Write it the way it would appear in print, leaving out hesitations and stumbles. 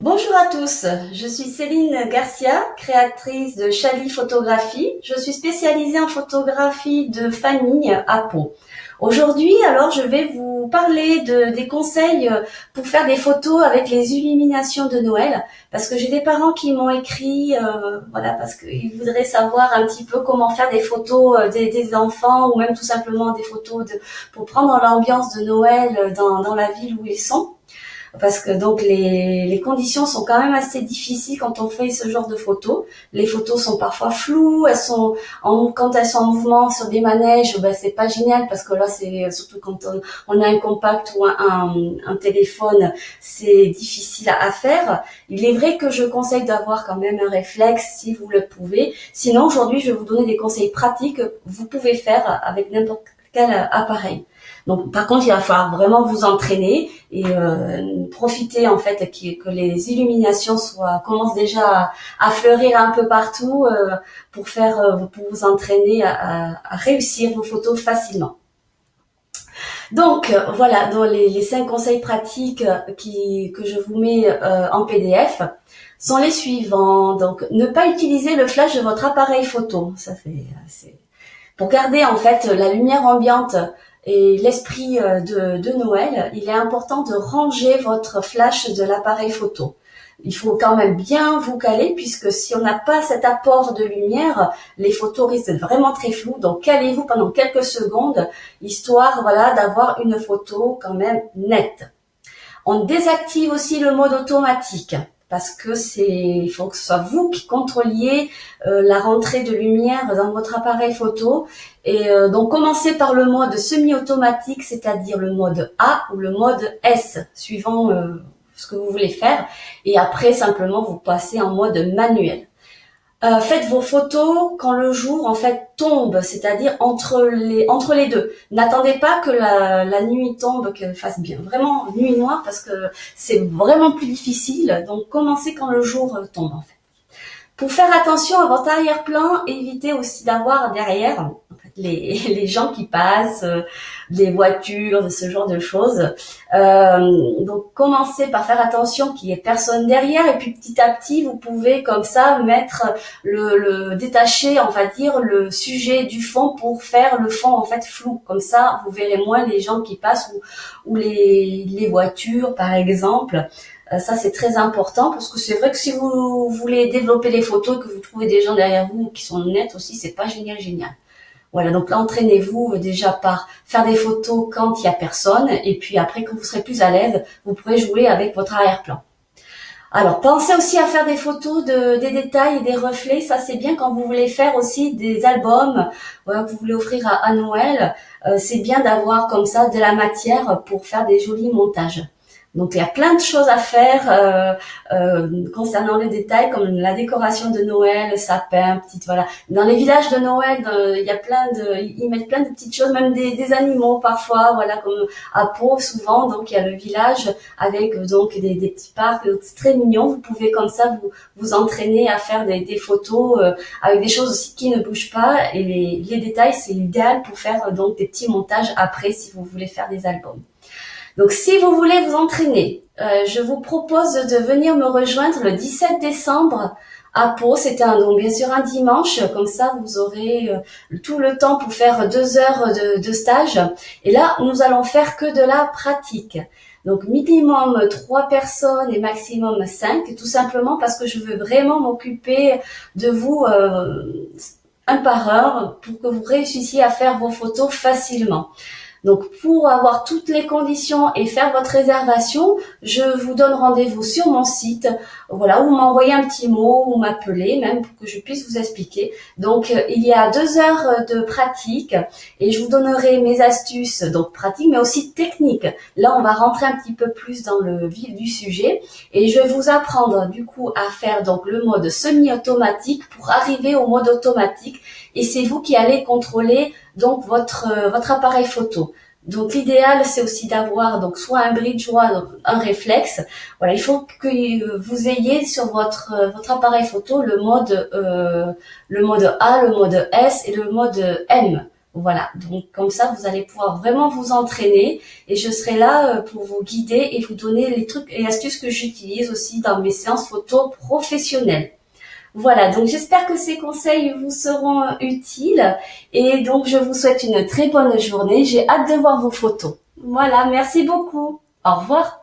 Bonjour à tous, je suis Céline Garcia, créatrice de Chali Photographie. Je suis spécialisée en photographie de famille à Pau. Aujourd'hui, alors, je vais vous parler des conseils pour faire des photos avec les illuminations de Noël, parce que j'ai des parents qui m'ont écrit, voilà, parce qu'ils voudraient savoir un petit peu comment faire des photos des enfants, ou même tout simplement des photos pour prendre l'ambiance de Noël dans la ville où ils sont. Parce que donc les conditions sont quand même assez difficiles quand on fait ce genre de photos. Les photos sont parfois floues, quand elles sont en mouvement sur des manèges, ben c'est pas génial parce que là c'est surtout quand on a un compact ou un téléphone, c'est difficile à faire. Il est vrai que je conseille d'avoir quand même un réflexe si vous le pouvez. Sinon aujourd'hui je vais vous donner des conseils pratiques que vous pouvez faire avec n'importe quel appareil. Donc, par contre, il va falloir vraiment vous entraîner et profiter en fait que les illuminations commencent déjà à fleurir un peu partout pour vous entraîner à réussir vos photos facilement. Donc voilà, dans les 5 conseils pratiques que je vous mets en PDF sont les suivants. Donc, ne pas utiliser le flash de votre appareil photo. Ça c'est pour garder en fait la lumière ambiante et l'esprit de Noël, il est important de ranger votre flash de l'appareil photo. Il faut quand même bien vous caler puisque si on n'a pas cet apport de lumière, les photos risquent d'être vraiment très floues. Donc calez-vous pendant quelques secondes, histoire voilà d'avoir une photo quand même nette. On désactive aussi le mode automatique parce que il faut que ce soit vous qui contrôliez la rentrée de lumière dans votre appareil photo. Et donc commencez par le mode semi-automatique, c'est-à-dire le mode A ou le mode S, suivant ce que vous voulez faire. Et après, simplement, vous passez en mode manuel. Faites vos photos quand le jour en fait tombe, c'est-à-dire entre les deux. N'attendez pas que la nuit tombe, qu'elle fasse bien vraiment nuit noire parce que c'est vraiment plus difficile. Donc commencez quand le jour tombe en fait. Pour faire attention à votre arrière-plan, évitez aussi d'avoir derrière en fait, les gens qui passent, les voitures, ce genre de choses. Donc commencez par faire attention qu'il y ait personne derrière et puis petit à petit vous pouvez comme ça mettre le détacher, on va dire, le sujet du fond pour faire le fond en fait flou. Comme ça vous verrez moins les gens qui passent ou les voitures par exemple. Ça, c'est très important parce que c'est vrai que si vous voulez développer les photos et que vous trouvez des gens derrière vous qui sont nets aussi, c'est pas génial. Voilà, donc là, entraînez-vous déjà par faire des photos quand il y a personne et puis après, quand vous serez plus à l'aise, vous pourrez jouer avec votre arrière-plan. Alors, pensez aussi à faire des photos des détails et des reflets. Ça, c'est bien quand vous voulez faire aussi des albums, voilà, que vous voulez offrir à Noël. C'est bien d'avoir comme ça de la matière pour faire des jolis montages. Donc il y a plein de choses à faire concernant les détails comme la décoration de Noël, le sapin, voilà. Dans les villages de Noël, il y a ils mettent plein de petites choses, même des animaux parfois, voilà, comme à Pau souvent. Donc il y a le village avec donc des petits parcs, c'est très mignon. Vous pouvez comme ça vous entraîner à faire des photos avec des choses aussi qui ne bougent pas et les détails, c'est idéal pour faire donc des petits montages après si vous voulez faire des albums. Donc, si vous voulez vous entraîner, je vous propose de venir me rejoindre le 17 décembre à Pau. C'est donc bien sûr un dimanche. Comme ça, vous aurez tout le temps pour faire 2 heures de stage. Et là, nous allons faire que de la pratique. Donc, minimum 3 personnes et maximum 5, tout simplement parce que je veux vraiment m'occuper de vous un par un pour que vous réussissiez à faire vos photos facilement. Donc, pour avoir toutes les conditions et faire votre réservation, je vous donne rendez-vous sur mon site. Voilà, ou m'envoyez un petit mot ou m'appeler même pour que je puisse vous expliquer. Donc, il y a 2 heures de pratique et je vous donnerai mes astuces, donc pratiques, mais aussi techniques. Là, on va rentrer un petit peu plus dans le vif du sujet et je vais vous apprendre du coup à faire donc le mode semi-automatique pour arriver au mode automatique. Et c'est vous qui allez contrôler donc votre appareil photo. Donc l'idéal c'est aussi d'avoir donc soit un bridge soit un réflexe. Voilà, il faut que vous ayez sur votre appareil photo le mode A, le mode S et le mode M. Voilà, donc comme ça, vous allez pouvoir vraiment vous entraîner et je serai là pour vous guider et vous donner les trucs et astuces que j'utilise aussi dans mes séances photo professionnelles. Voilà, donc j'espère que ces conseils vous seront utiles et donc je vous souhaite une très bonne journée. J'ai hâte de voir vos photos. Voilà, merci beaucoup. Au revoir.